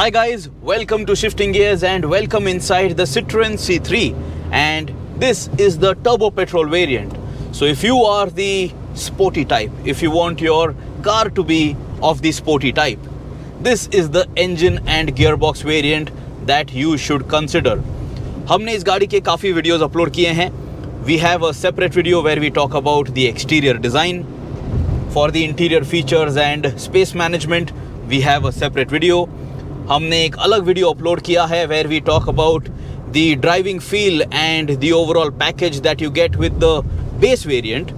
Hi guys, welcome to Shifting Gears and welcome inside the Citroen C3, and this is the Turbo-Petrol variant. So if you are the sporty type, if you want your car to be of the sporty type, this is the engine and gearbox variant that you should consider. हमने इस गाड़ी के काफ़ी videos upload किए हैं. We have a separate video where we talk about the exterior design. For the interior features and space management, we have a separate video. हमने एक अलग वीडियो अपलोड किया है where we talk about the driving feel and the overall package that you get with the base variant,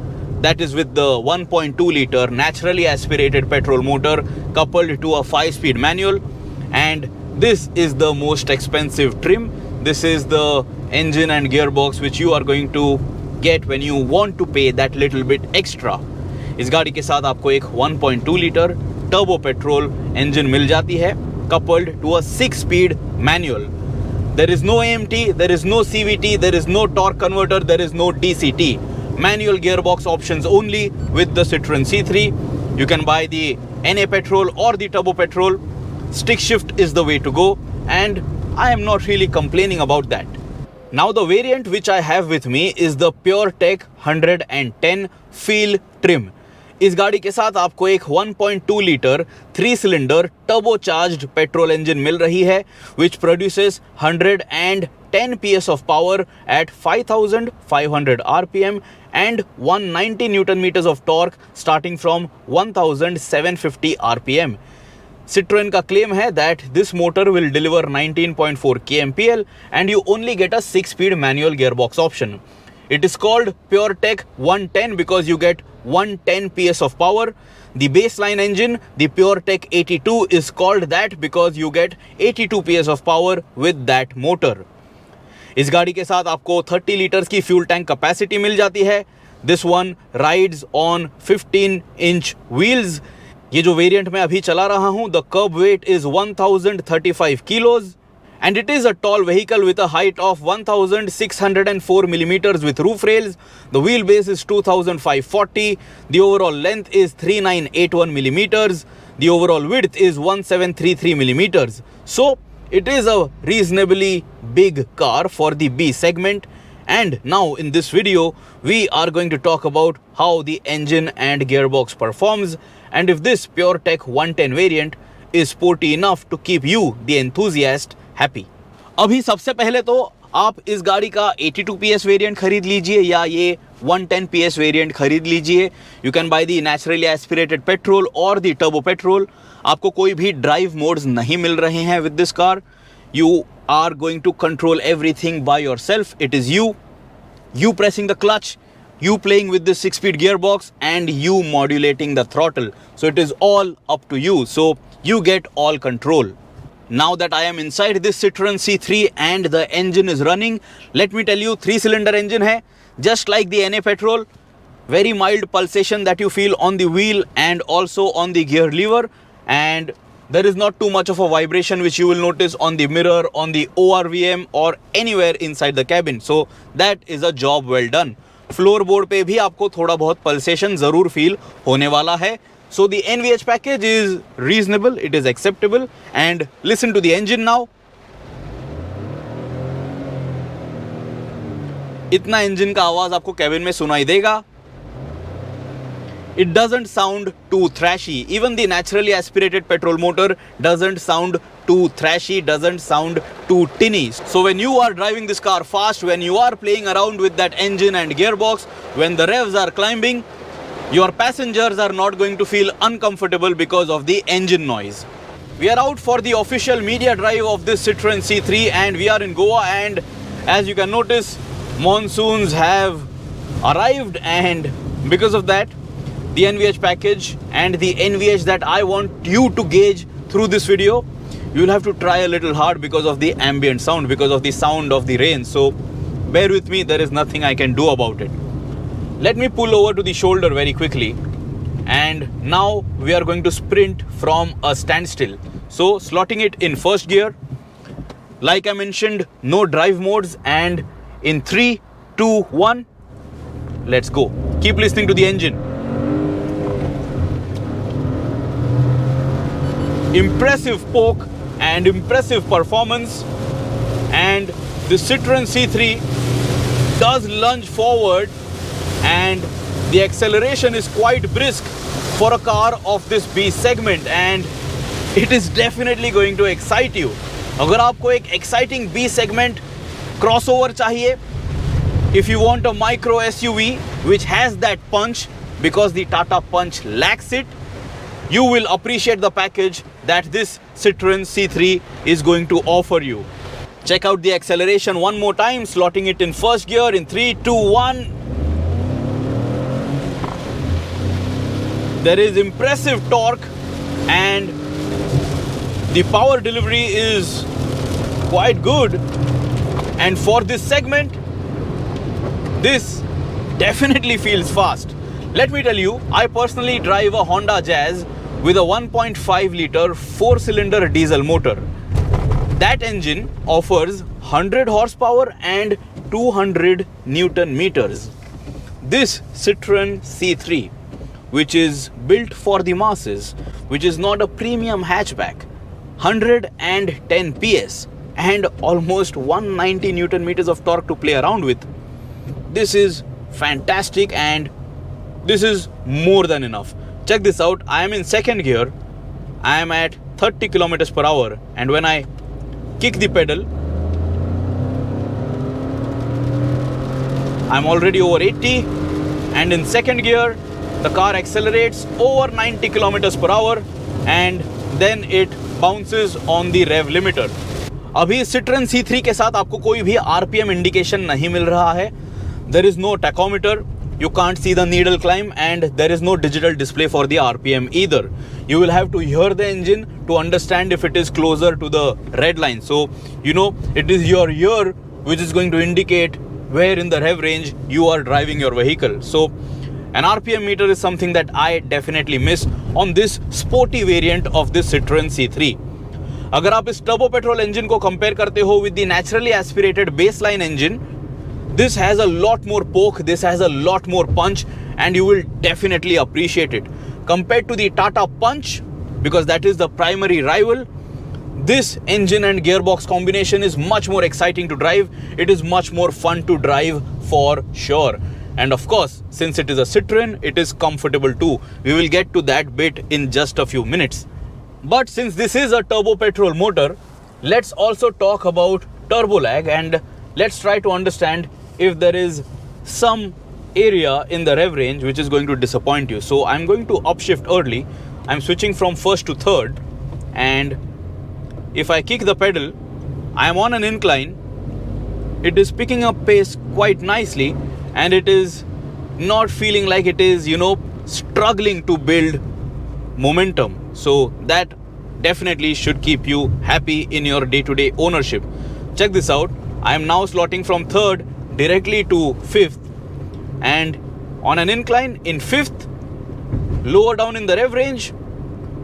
that is with the 1.2 liter naturally aspirated petrol motor coupled to a 5-speed manual. And this is the most expensive trim. This is the engine and gearbox which you are going to get when you want to pay that little bit extra. इस गाड़ी के साथ आपको एक 1.2 litre turbo petrol engine मिल जाती है coupled to a 6-speed manual. There is no AMT, there is no CVT, there is no torque converter, there is no DCT. Manual gearbox options only with the Citroen C3. You can buy the NA petrol or the turbo petrol. Stick shift is the way to go, and I am not really complaining about that. Now the variant which I have with me is the PureTech 110 Feel Trim. इस गाड़ी के साथ आपको एक 1.2 litre 3 cylinder turbocharged petrol engine मिल रही है which produces 110 PS of power at 5500 RPM and 190 Newton meters of torque starting from 1750 RPM. Citroen का claim है that this motor will deliver 19.4 kmpl and you only get a 6-speed manual gearbox option. It is called PureTech 110 because you get 110 PS of power. The baseline engine, the PureTech 82, is called that because you get 82 PS of power with that motor. इस गाड़ी के साथ आपको 30 litres की fuel tank capacity मिल जाती है. This one rides on 15-inch wheels. ये जो वेरिएंट मैं अभी चला रहा हूँ, the curb weight is 1035 kilos. And it is a tall vehicle with a height of 1604 millimeters with roof rails. The wheelbase is 2540. The overall length is 3981 millimeters. The overall width is 1733 millimeters. So it is a reasonably big car for the B segment. And now in this video, we are going to talk about how the engine and gearbox performs and if this PureTech 110 variant is sporty enough to keep you, the enthusiast, happy. अभी सबसे पहले तो आप इस गाड़ी का 82 PS variant खरीद लीजिए या ये 110 PS वेरिएंट खरीद लीजिए. You can buy the naturally aspirated petrol और द टर्बो पेट्रोल. आपको कोई भी ड्राइव मोड्स नहीं मिल रहे हैं with this car. You are going to control everything by yourself. It is you pressing the clutch, you playing with the 6-speed gearbox and you modulating the throttle. So it is all up to you. So you get all control. Now that I am inside this Citroen C3 and the engine is running, let me tell you, 3-cylinder engine hai, just like the NA petrol. Very mild pulsation that you feel on the wheel and also on the gear lever, and there is not too much of a vibration which you will notice on the mirror, on the ORVM or anywhere inside the cabin. So that is a job well done. Floorboard पे भी आपको थोड़ा बहुत pulsation ज़रूर feel होने वाला है. So the NVH package is reasonable, it is acceptable, and listen to the engine now. इतना engine का आवाज आपको cabin में सुनाई देगा. It doesn't sound too thrashy. Even the naturally aspirated petrol motor doesn't sound too thrashy, doesn't sound too tinny. So when you are driving this car fast, when you are playing around with that engine and gearbox, when the revs are climbing, your passengers are not going to feel uncomfortable because of the engine noise. We are out for the official media drive of this Citroen C3 and we are in Goa, and as you can notice, monsoons have arrived, and because of that, the NVH package and the NVH that I want you to gauge through this video, you will have to try a little hard because of the ambient sound, because of the sound of the rain. So bear with me, there is nothing I can do about it. Let me pull over to the shoulder very quickly, and now we are going to sprint from a standstill. So slotting it in first gear, like I mentioned, no drive modes, and in 3, 2, 1, let's go. Keep listening to the engine. Impressive poke and impressive performance. And the Citroen C3 does lunge forward, and the acceleration is quite brisk for a car of this B segment, and it is definitely going to excite you. अगर आपको एक exciting B segment crossover चाहिए, if you want a micro SUV which has that punch, because the Tata Punch lacks it, you will appreciate the package that this Citroen C3 is going to offer you. Check out the acceleration one more time, slotting it in first gear in 3, 2, 1. There is impressive torque, and the power delivery is quite good. And for this segment, this definitely feels fast. Let me tell you, I personally drive a Honda Jazz with a 1.5 liter 4-cylinder diesel motor. That engine offers 100 horsepower and 200 Newton meters. This Citroen C3, which is built for the masses, which is not a premium hatchback, 110 PS and almost 190 Newton meters of torque to play around with. This is fantastic, and this is more than enough. Check this out. I am in second gear. I am at 30 kilometers per hour, and when I kick the pedal, I'm already over 80, and in second gear the car accelerates over 90 kilometers per hour, and then it bounces on the rev limiter. अभी Citroen C3 के साथ आपको कोई भी RPM indication नहीं मिल रहा है. There is no tachometer, you can't see the needle climb, and there is no digital display for the RPM either. You will have to hear the engine to understand if it is closer to the red line. So, you know, it is your ear which is going to indicate where in the rev range you are driving your vehicle. So, an RPM meter is something that I definitely miss on this sporty variant of this Citroen C3. अगर आप इस turbo petrol engine को compare करते हो with the naturally aspirated baseline engine, this has a lot more poke, this has a lot more punch, and you will definitely appreciate it. Compared to the Tata Punch, because that is the primary rival, this engine and gearbox combination is much more exciting to drive. It is much more fun to drive for sure. And of course, since it is a Citroen, it is comfortable too. We will get to that bit in just a few minutes. But since this is a turbo petrol motor, let's also talk about turbo lag, and let's try to understand if there is some area in the rev range which is going to disappoint you. So I'm going to upshift early. I'm switching from first to third, and if I kick the pedal, I am on an incline. It is picking up pace quite nicely, and it is not feeling like it is, you know, struggling to build momentum. So that definitely should keep you happy in your day-to-day ownership. Check this out. I am now slotting from third directly to fifth, and on an incline in fifth, lower down in the rev range.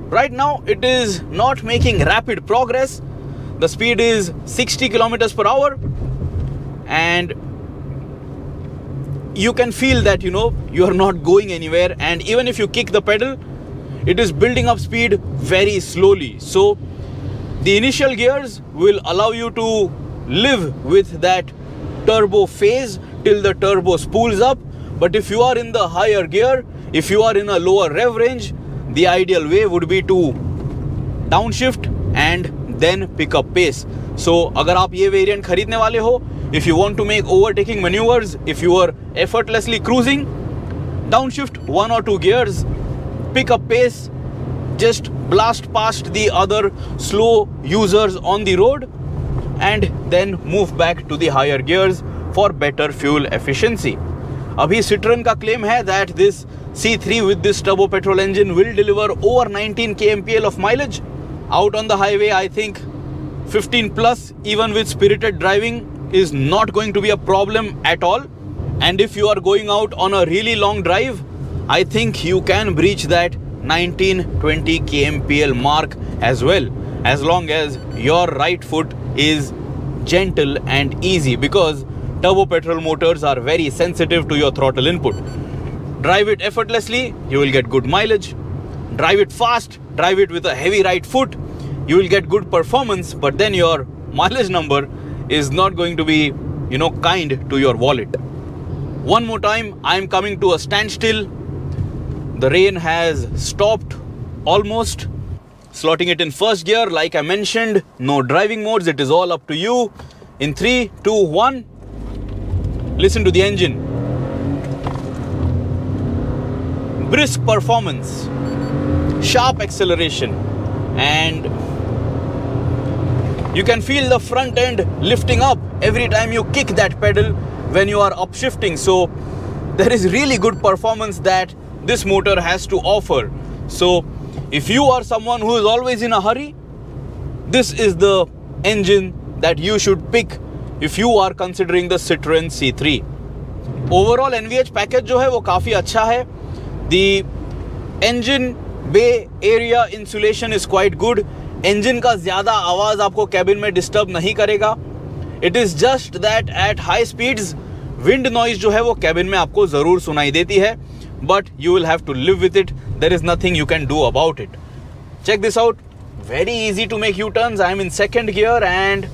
Right now it is not making rapid progress. The speed is 60 kilometers per hour, and you can feel that, you know, you are not going anywhere, and even if you kick the pedal, it is building up speed very slowly. So the initial gears will allow you to live with that turbo phase till the turbo spools up. But if you are in the higher gear, if you are in a lower rev range, the ideal way would be to downshift and then pick up pace. So अगर आप ये variant खरीदने वाले हो, if you want to make overtaking maneuvers, if you are effortlessly cruising, downshift 1 or 2 gears, pick up pace, just blast past the other slow users on the road, and then move back to the higher gears for better fuel efficiency. अभी Citroen का claim है that this C3 with this turbo petrol engine will deliver over 19 kmpl of mileage. Out on the highway, I think 15 plus, even with spirited driving, is not going to be a problem at all. And if you are going out on a really long drive, I think you can breach that 19-20 kmpl mark as well, as long as your right foot is gentle and easy, because turbo petrol motors are very sensitive to your throttle input. Drive it effortlessly, you will get good mileage. Drive it fast, drive it with a heavy right foot, you will get good performance, but then your mileage number is not going to be, kind to your wallet. One more time, I am coming to a standstill. The rain has stopped almost. Slotting it in first gear, like I mentioned, no driving modes, it is all up to you. In 3, 2, 1, listen to the engine. Brisk performance, sharp acceleration, and you can feel the front end lifting up every time you kick that pedal when you are upshifting. So there is really good performance that this motor has to offer. So if you are someone who is always in a hurry, this is the engine that you should pick if you are considering the Citroen C3. Overall NVH package जो है वो काफ़ी अच्छा है. The engine bay area insulation is quite good. Engine का ज़्यादा आवाज़ आपको cabin में disturb नहीं करेगा. It is just that at high speeds, wind noise जो है वो cabin में आपको ज़रूर सुनाई देती है. But you will have to live with it. There is nothing you can do about it. Check this out. Very easy to make U-turns. I am in second gear and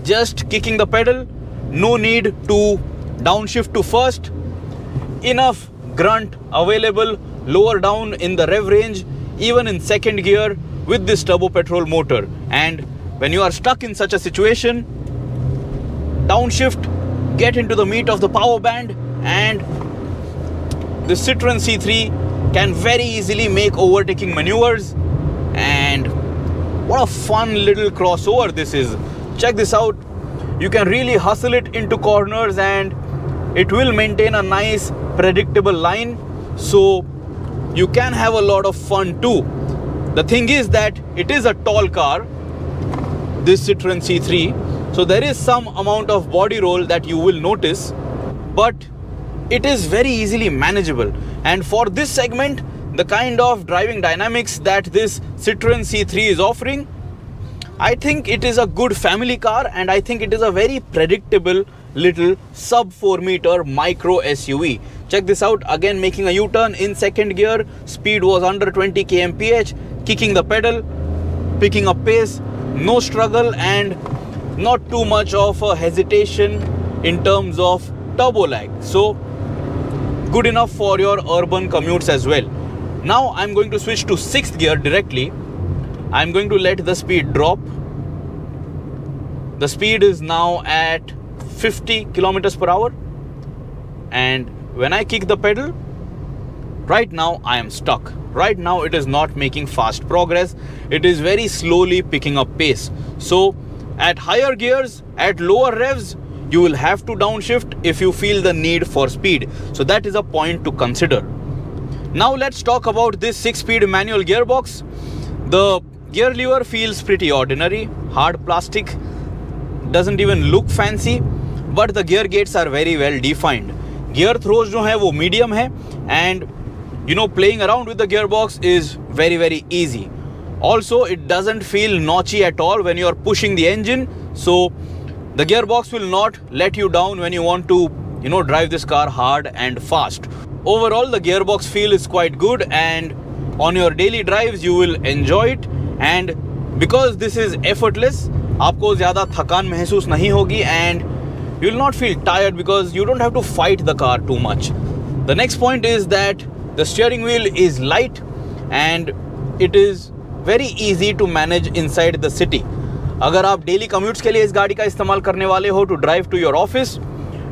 just kicking the pedal. No need to downshift to first. Enough grunt available lower down in the rev range, even in second gear with this Turbo-Petrol motor. And when you are stuck in such a situation, downshift, get into the meat of the power band, and the Citroen C3 can very easily make overtaking maneuvers. And what a fun little crossover this is. Check this out. You can really hustle it into corners and it will maintain a nice predictable line. So you can have a lot of fun too. The thing is that it is a tall car, this Citroen C3. So there is some amount of body roll that you will notice, but it is very easily manageable. And for this segment, the kind of driving dynamics that this Citroen C3 is offering, I think it is a good family car, and I think it is a very predictable little sub 4 meter micro SUV. Check this out. Again, making a U-turn in second gear. Speed was under 20 kmph. Kicking the pedal, picking up pace, no struggle, and not too much of a hesitation in terms of turbo lag. So good enough for your urban commutes as well. Now I'm going to switch to 6th gear directly. I'm going to let the speed drop. The speed is now at 50 kilometers per hour. And when I kick the pedal, right now I am stuck. Right now it is not making fast progress. It is very slowly picking up pace. So at higher gears, at lower revs, you will have to downshift if you feel the need for speed. So that is a point to consider. Now let's talk about this 6-speed manual gearbox. The gear lever feels pretty ordinary, hard plastic, doesn't even look fancy, but the gear gates are very well defined. Gear throws जो है वो medium है, and playing around with the gearbox is very, very easy. Also, it doesn't feel notchy at all when you are pushing the engine. So the gearbox will not let you down when you want to, drive this car hard and fast. Overall, the gearbox feel is quite good, and on your daily drives, you will enjoy it. And because this is effortless, आपको ज़्यादा थकान महसूस नहीं होगी, and you will not feel tired because you don't have to fight the car too much. The next point is that the steering wheel is light and it is very easy to manage inside the city. अगर आप daily commutes के लिए इस गाड़ी का इस्तेमाल करने वाले हो to drive to your office,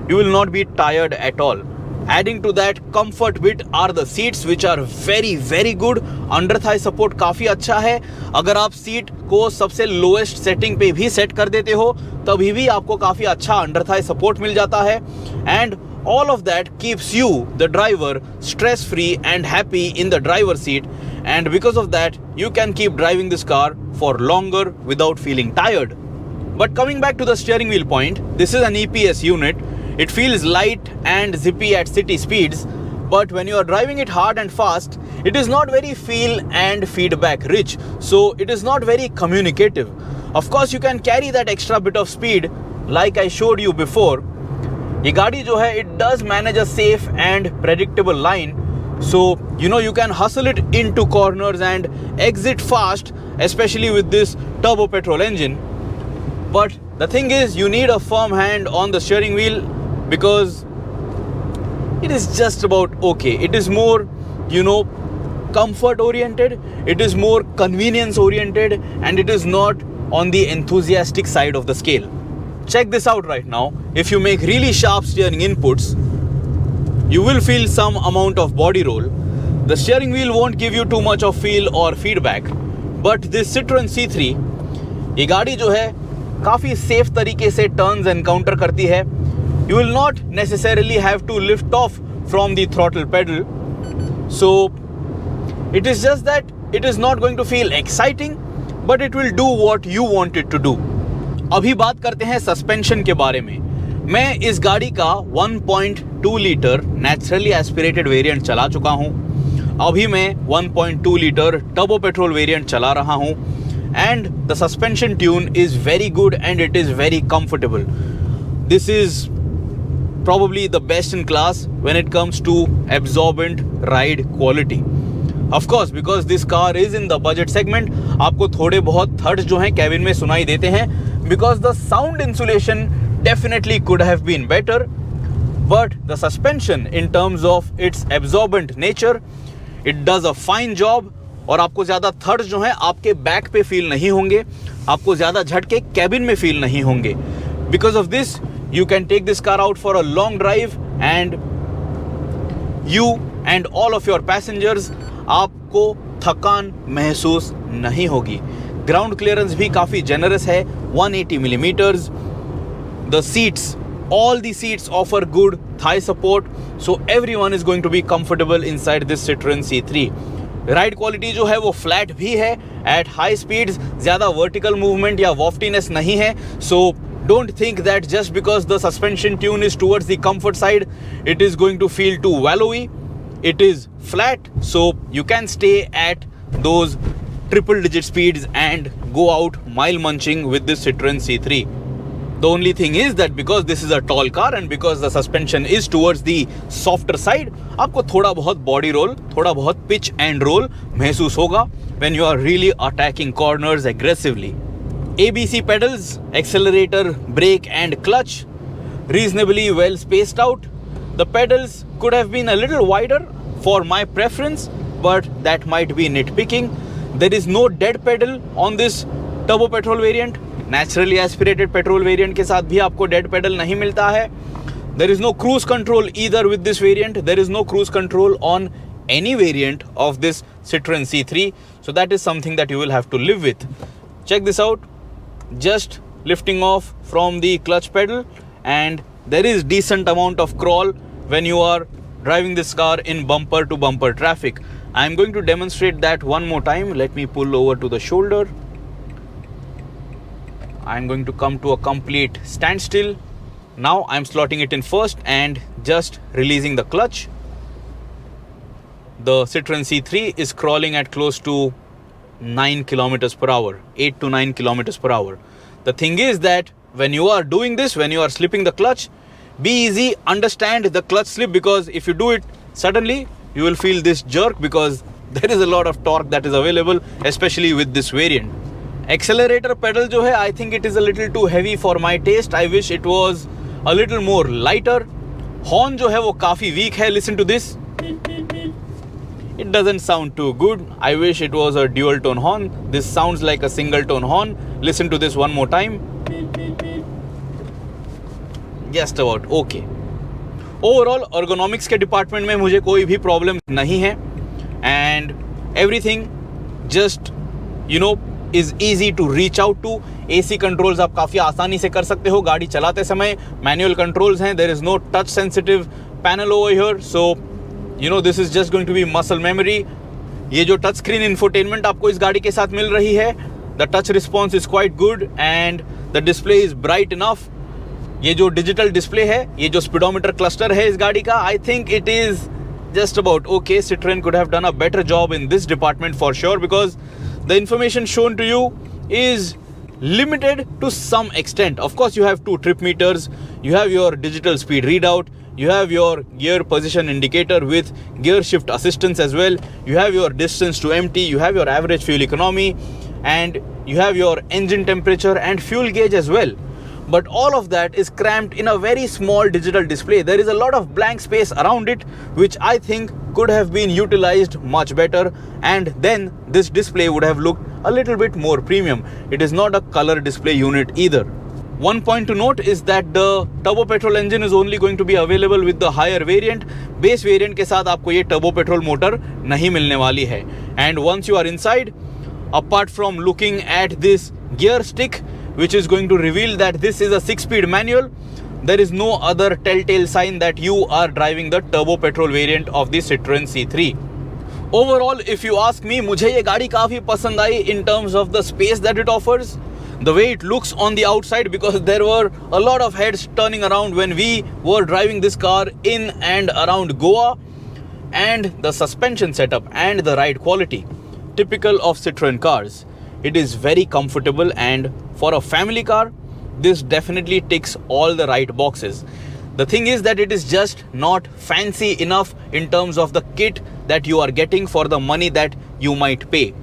you will not be tired at all. Adding to that comfort bit are the seats, which are very, very good. Under thigh support काफ़ी अच्छा है. अगर आप सीट को सबसे lowest setting पे भी set कर देते हो, तभी भी आपको काफ़ी अच्छा under thigh support मिल जाता है. And all of that keeps you, the driver, stress free and happy in the driver's seat, and because of that you can keep driving this car for longer without feeling tired. But coming back to the steering wheel point, this is an EPS unit. It feels light and zippy at city speeds, but when you are driving it hard and fast, it is not very feel and feedback rich, so it is not very communicative. Of course, you can carry that extra bit of speed like I showed you before. ये गाड़ी जो है, it does manage a safe and predictable line, so you can hustle it into corners and exit fast especially with this turbo petrol engine. But the thing is, you need a firm hand on the steering wheel because it is just about okay. It is more, comfort oriented, it is more convenience oriented, and it is not on the enthusiastic side of the scale. Check this out right now. If you make really sharp steering inputs, you will feel some amount of body roll. The steering wheel won't give you too much of feel or feedback. But this Citroen C3, ये गाड़ी जो है काफ़ी safe तरीके से turns encounter करती है. You will not necessarily have to lift off from the throttle pedal. So it is just that it is not going to feel exciting, but it will do what you want it to do. अभी बात करते हैं suspension के बारे में. मैं इस गाड़ी का 1.2 लीटर नेचुरली एस्पिरेटेड वेरिएंट चला चुका हूं. अभी मैं 1.2 लीटर टर्बो पेट्रोल वेरिएंट चला रहा हूं. And the suspension tune is very good and it is very comfortable. This is probably the best in class when it comes to absorbent ride quality. Of course, because this car is in the budget segment, आपको थोड़े बहुत thirds जो हैं cabin में सुनाई देते हैं because the sound insulation definitely could have been better, but the suspension in terms of its absorbent nature, it does a fine job. और आपको ज़्यादा थर्ड्स जो हैं आपके बैक पे फील नहीं होंगे, आपको ज़्यादा झटके कैबिन में फील नहीं होंगे. Because of this, you can take this car out for a long drive and you and all of your passengers आपको थकान महसूस नहीं होगी. ग्राउंड क्लियरेंस भी काफ़ी जेनरस है, 180 millimeters. The seats, all the seats offer good thigh support, so everyone is going to be comfortable inside this Citroen C3. Ride quality जो है वो फ्लैट भी है. एट हाई स्पीड्स ज़्यादा वर्टिकल मूवमेंट या वॉफ्टीनेस नहीं है. सो don't think that just because the suspension tune is towards the comfort side, it is going to feel too wallowy. It is flat, so you can stay at those triple digit speeds and go out mile munching with this Citroen C3. The only thing is that because this is a tall car and because the suspension is towards the softer side, आपको थोड़ा बहुत body roll, थोड़ा बहुत pitch and roll महसूस होगा when you are really attacking corners aggressively. ABC pedals, accelerator, brake and clutch, reasonably well spaced out. The pedals could have been a little wider for my preference, but that might be nitpicking. There is no dead pedal on this turbo petrol variant. Naturally aspirated petrol variant के साथ भी आपको dead pedal नहीं मिलता है. There is no cruise control either with this variant. There is no cruise control on any variant of this Citroen C3. So that is something that you will have to live with. Check this out. Just lifting off from the clutch pedal, and there is decent amount of crawl when you are driving this car in bumper to bumper traffic. I am going to demonstrate that one more time. Let me pull over to the shoulder. I am going to come to a complete standstill. Now I am slotting it in first and just releasing the clutch. The Citroen C3 is crawling at close to 9 kilometers per hour, 8 to 9 kilometers per hour. The thing is that when you are doing this, when you are slipping the clutch, be easy, understand the clutch slip, because if you do it suddenly, you will feel this jerk because there is a lot of torque that is available, especially with this variant. Accelerator pedal जो है, I think it is a little too heavy for my taste. I wish it was a little more lighter. Horn जो है वो काफ़ी weak है. Listen to this. It doesn't sound too good. I wish it was a dual tone horn. This sounds like a single tone horn. Listen to this one more time. Just about okay. Overall ergonomics के department में मुझे कोई भी problem नहीं है. And everything just is easy to reach out to. AC controls आप काफ़ी आसानी से कर सकते हो गाड़ी चलाते समय. Manual controls हैं. There is no touch sensitive panel over here. So this is just going to be muscle memory. ये जो टच स्क्रीन इंफोटेनमेंट आपको इस गाड़ी के साथ मिल रही है, the touch response is quite good and the display is bright enough. ये जो डिजिटल डिस्प्ले है, ये जो स्पीडोमीटर क्लस्टर है इस गाड़ी का, I think it is just about okay. Citroen could have done a better job in this department for sure, because the information shown to you is limited to some extent. Of course, you have two trip meters, you have your digital speed readout, you have your gear position indicator with gear shift assistance as well, you have your distance to empty, you have your average fuel economy, and you have your engine temperature and fuel gauge as well. But all of that is cramped in a very small digital display. There is a lot of blank space around it, which I think could have been utilized much better, and then this display would have looked a little bit more premium. It is not a color display unit either. One point to note is that the turbo petrol engine is only going to be available with the higher variant. Base variant के साथ आपको ये turbo petrol motor नहीं मिलने वाली है. And once you are inside, apart from looking at this gear stick, which is going to reveal that this is a 6-speed manual, there is no other telltale sign that you are driving the turbo petrol variant of the Citroen C3. Overall, if you ask me, मुझे ये गाड़ी काफ़ी पसंद आई in terms of the space that it offers, the way it looks on the outside, because there were a lot of heads turning around when we were driving this car in and around Goa, and the suspension setup and the ride quality, typical of Citroen cars. It is very comfortable, and for a family car, this definitely ticks all the right boxes. The thing is that it is just not fancy enough in terms of the kit that you are getting for the money that you might pay.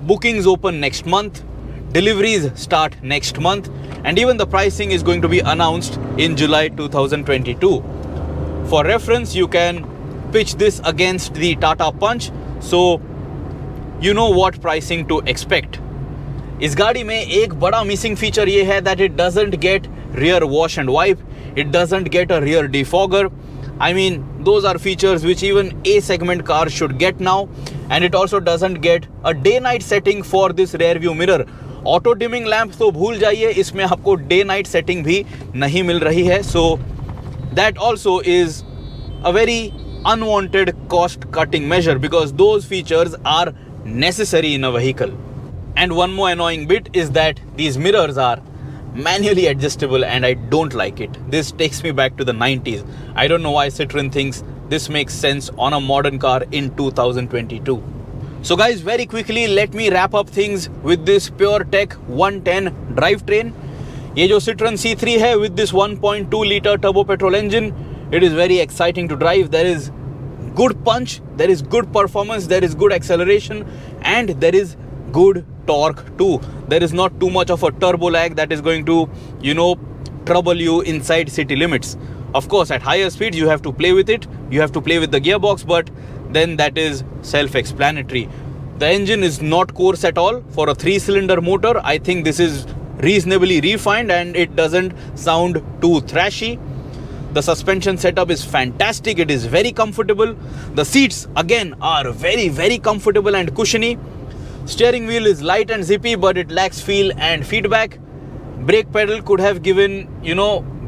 Bookings open next month, deliveries start next month, and even the pricing is going to be announced in July 2022. For reference, you can pitch this against the Tata Punch, so you know what pricing to expect. इस गाड़ी में एक बड़ा missing feature ये है that it doesn't get rear wash and wipe, it doesn't get a rear defogger. I mean, those are features which even A segment cars should get now, and it also doesn't get a day-night setting for this rear view mirror. Auto dimming lamp तो भूल जाइए, इसमें आपको day-night setting भी नहीं मिल रही है, so that also is a very unwanted cost-cutting measure because those features are necessary in a vehicle. And one more annoying bit is that these mirrors are manually adjustable, and I don't like it. This takes me back to the 90s. I don't know why Citroen thinks this makes sense on a modern car in 2022. So guys, very quickly let me wrap up things with this PureTech 110 drivetrain. ये जो Citroen C3 है with this 1.2 liter turbo petrol engine, it is very exciting to drive. There is good punch, there is good performance, there is good acceleration, and there is good torque too. There is not too much of a turbo lag that is going to, trouble you inside city limits. Of course, at higher speeds you have to play with it, you have to play with the gearbox, but then that is self-explanatory. The engine is not coarse at all. For a 3-cylinder motor, I think this is reasonably refined and it doesn't sound too thrashy. The suspension setup is fantastic, it is very comfortable. The seats again are very, very comfortable and cushiony. Steering wheel is light and zippy, but it lacks feel and feedback. Brake pedal could have given,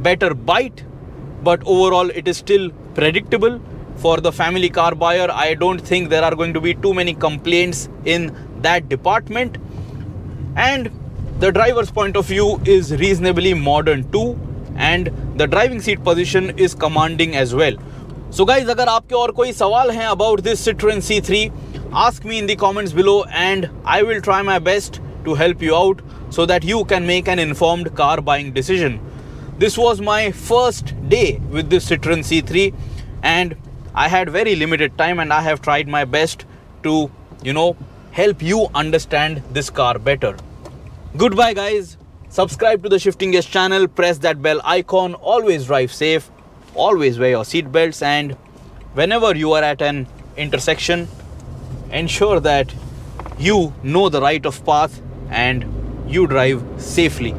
better bite, but overall it is still predictable. For the family car buyer, I don't think there are going to be too many complaints in that department. And the driver's point of view is reasonably modern too, and the driving seat position is commanding as well. So guys, अगर आपके और कोई सवाल हैं about this Citroen C3, ask me in the comments below and I will try my best to help you out so that you can make an informed car buying decision. This was my first day with this Citroen C3 and I had very limited time, and I have tried my best to, help you understand this car better. Goodbye guys. Subscribe to the Shifting Gears channel, press that bell icon, always drive safe, always wear your seat belts, and whenever you are at an intersection, ensure that you know the right of path and you drive safely.